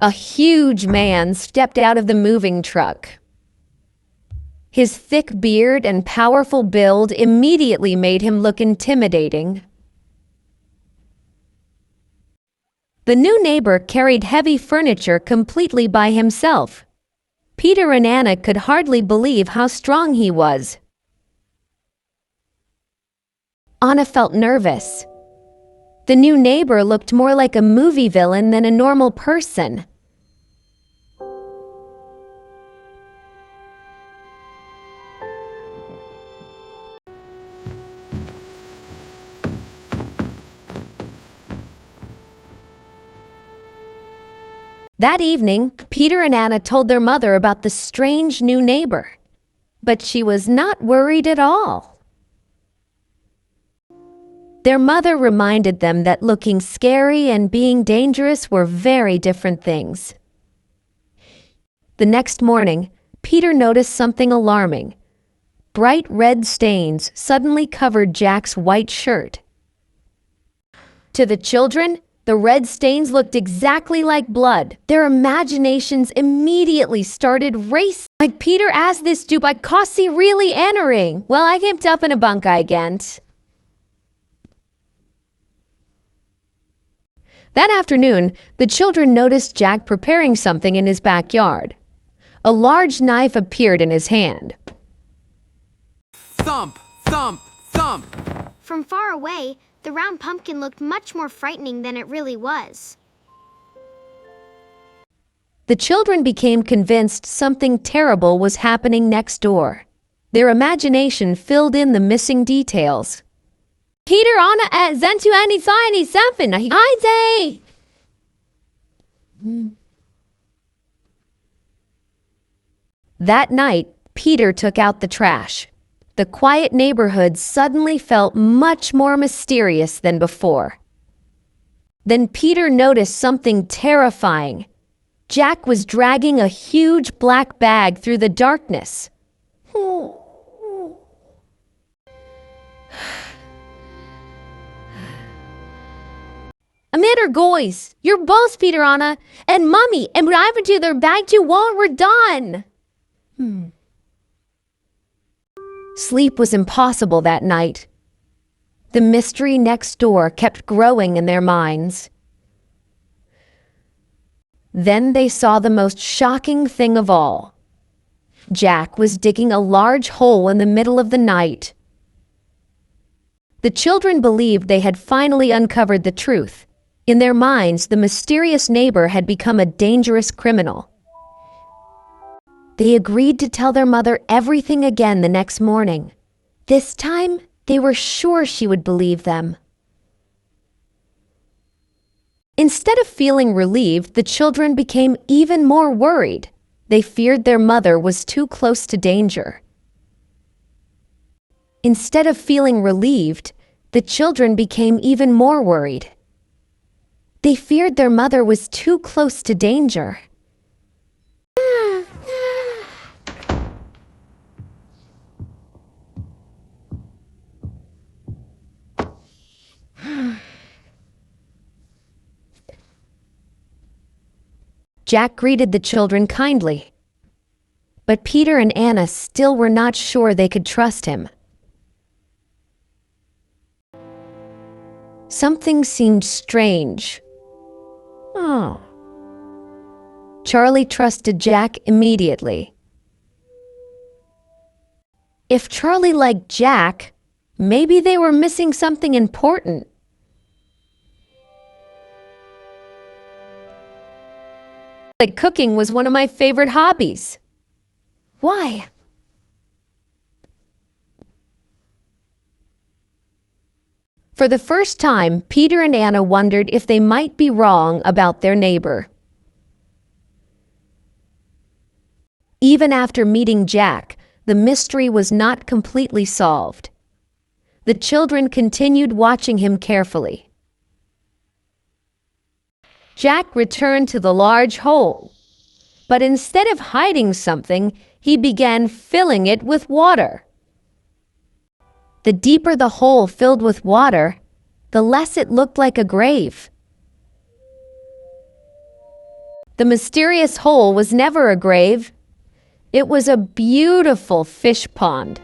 A huge man stepped out of the moving truck. His thick beard and powerful build immediately made him look intimidating. The new neighbor carried heavy furniture completely by himself. Peter and Anna could hardly believe how strong he was. Anna felt nervous. The new neighbor looked more like a movie villain than a normal person. That evening, Peter and Anna told their mother about the strange new neighbor. But she was not worried at all. Their mother reminded them that looking scary and being dangerous were very different things. The next morning, Peter noticed something alarming. Bright red stains suddenly covered Jack's white shirt. To the children, the red stains looked exactly like blood. Their imaginations immediately started racing. Like Peter asked this dude, "I cossi really entering?" Well, I kept up in a bunk I can't. That afternoon, the children noticed Jack preparing something in his backyard. A large knife appeared in his hand. Thump, thump, thump. From far away, the round pumpkin looked much more frightening than it really was. The children became convinced something terrible was happening next door. Their imagination filled in the missing details. Peter, Anna, Zentu, Annie, Annie, something. I say. That night, Peter took out the trash. The quiet neighborhood suddenly felt much more mysterious than before. Then Peter noticed something terrifying. Jack was dragging a huge black bag through the darkness. Amitter guys, your boss Peter, Anna, and Mummy, and I would do their bag too while we're done. Sleep was impossible that night. The mystery next door kept growing in their minds. Then they saw the most shocking thing of all. Jack was digging a large hole in the middle of the night. The children believed they had finally uncovered the truth. In their minds, the mysterious neighbor had become a dangerous criminal. They agreed to tell their mother everything again the next morning. This time, they were sure she would believe them. Instead of feeling relieved, the children became even more worried. They feared their mother was too close to danger. Instead of feeling relieved, the children became even more worried. They feared their mother was too close to danger. Jack greeted the children kindly. But Peter and Anna still were not sure they could trust him. Something seemed strange. Oh. Charlie trusted Jack immediately. If Charlie liked Jack, maybe they were missing something important. That cooking was one of my favorite hobbies. Why? For the first time, Peter and Anna wondered if they might be wrong about their neighbor. Even after meeting Jack, the mystery was not completely solved. The children continued watching him carefully. Jack returned to the large hole, but instead of hiding something, he began filling it with water. The deeper the hole filled with water, the less it looked like a grave. The mysterious hole was never a grave. It was a beautiful fish pond.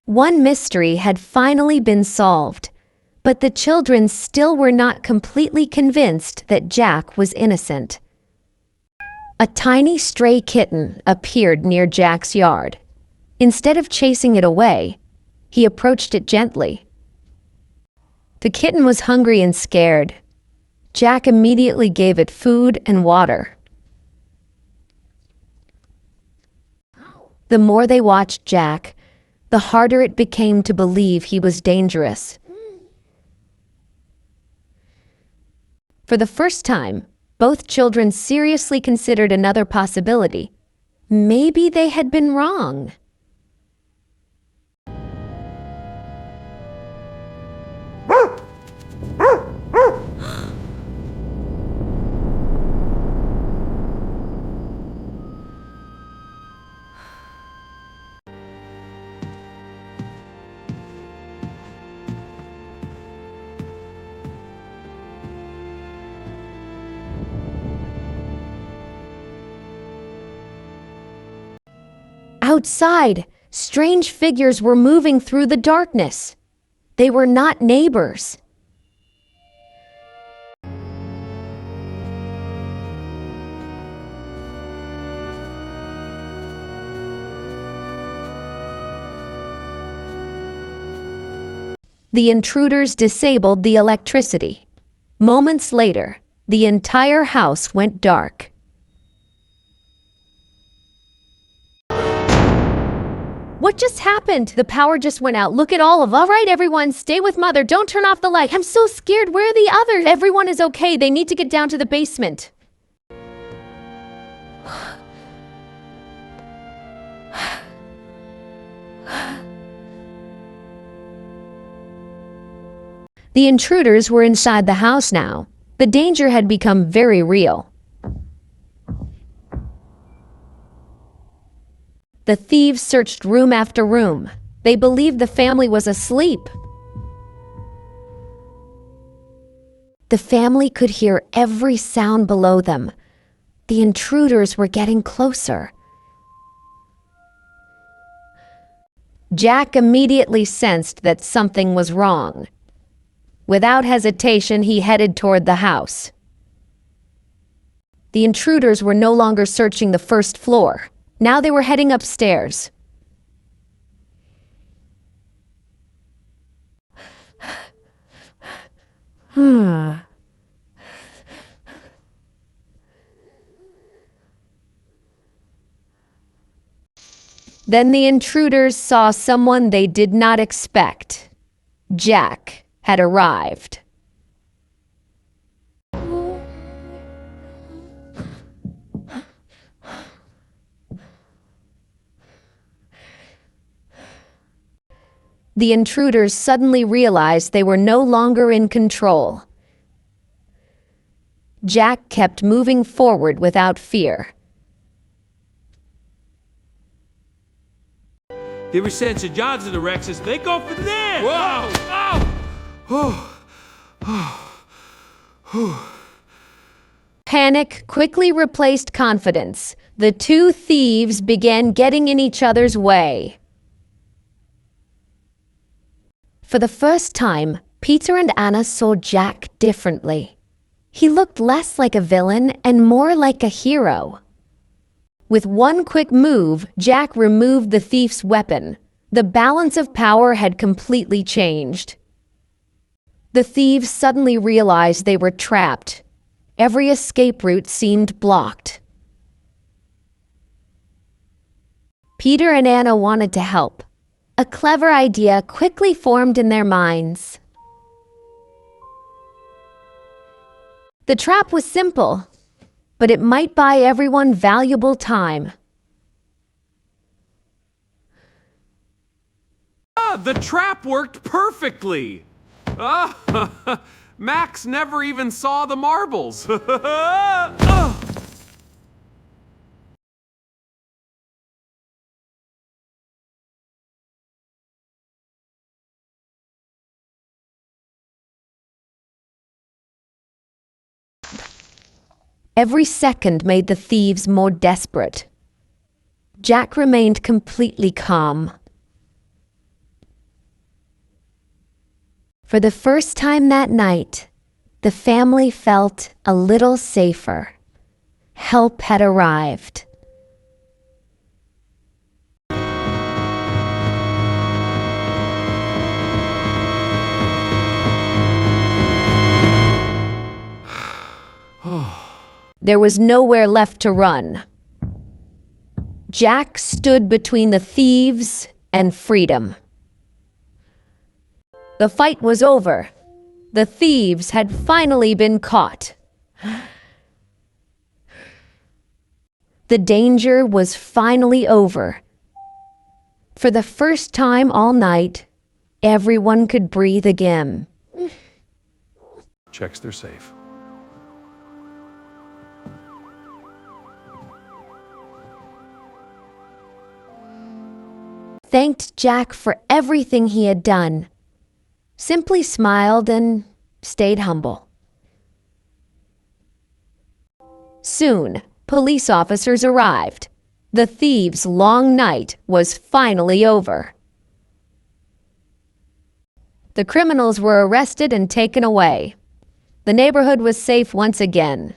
One mystery had finally been solved, but the children still were not completely convinced that Jack was innocent. A tiny stray kitten appeared near Jack's yard. Instead of chasing it away, he approached it gently. The kitten was hungry and scared. Jack immediately gave it food and water. The more they watched Jack, the harder it became to believe he was dangerous. For the first time, both children seriously considered another possibility. Maybe they had been wrong. Outside, strange figures were moving through the darkness. They were not neighbors. The intruders disabled the electricity. Moments later, the entire house went dark. What just happened? The power just went out. Look at all right, everyone, stay with Mother. Don't turn off the light. I'm so scared. Where are the others? Everyone is okay. They need to get down to the basement. The intruders were inside the house now. The danger had become very real. The thieves searched room after room. They believed the family was asleep. The family could hear every sound below them. The intruders were getting closer. Jack immediately sensed that something was wrong. Without hesitation, he headed toward the house. The intruders were no longer searching the first floor. Now they were heading upstairs. Then the intruders saw someone they did not expect. Jack had arrived. The intruders suddenly realized they were no longer in control. Jack kept moving forward without fear. They were sent to John's and the Rexes. They go for this. Whoa! Panic quickly replaced confidence. The two thieves began getting in each other's way. For the first time, Peter and Anna saw Jack differently. He looked less like a villain and more like a hero. With one quick move, Jack removed the thief's weapon. The balance of power had completely changed. The thieves suddenly realized they were trapped. Every escape route seemed blocked. Peter and Anna wanted to help. A clever idea quickly formed in their minds. The trap was simple, but it might buy everyone valuable time. The trap worked perfectly. Max never even saw the marbles. Every second made the thieves more desperate. Jack remained completely calm. For the first time that night, the family felt a little safer. Help had arrived. There was nowhere left to run. Jack stood between the thieves and freedom. The fight was over. The thieves had finally been caught. The danger was finally over. For the first time all night, everyone could breathe again. Checks they're safe. Thanked Jack for everything he had done, simply smiled and stayed humble. Soon, police officers arrived. The thieves' long night was finally over. The criminals were arrested and taken away. The neighborhood was safe once again.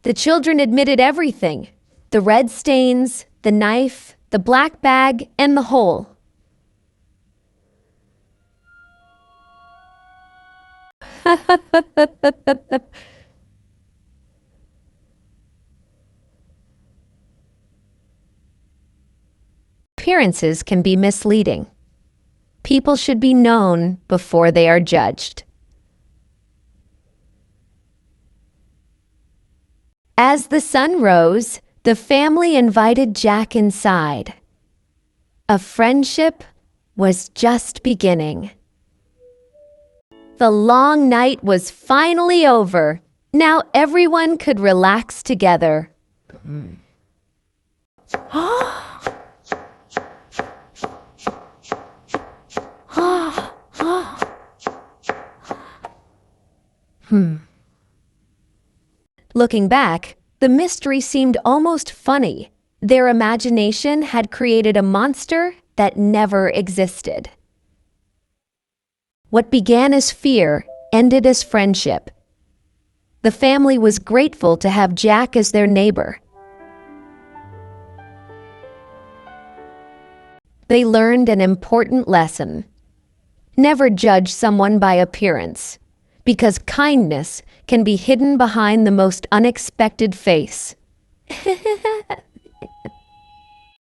The children admitted everything: the red stains, the knife, the black bag, and the hole. Appearances can be misleading. People should be known before they are judged. As the sun rose, the family invited Jack inside. A friendship was just beginning. The long night was finally over. Now everyone could relax together. Looking back, the mystery seemed almost funny. Their imagination had created a monster that never existed. What began as fear ended as friendship. The family was grateful to have Jack as their neighbor. They learned an important lesson. Never judge someone by appearance, because kindness can be hidden behind the most unexpected face.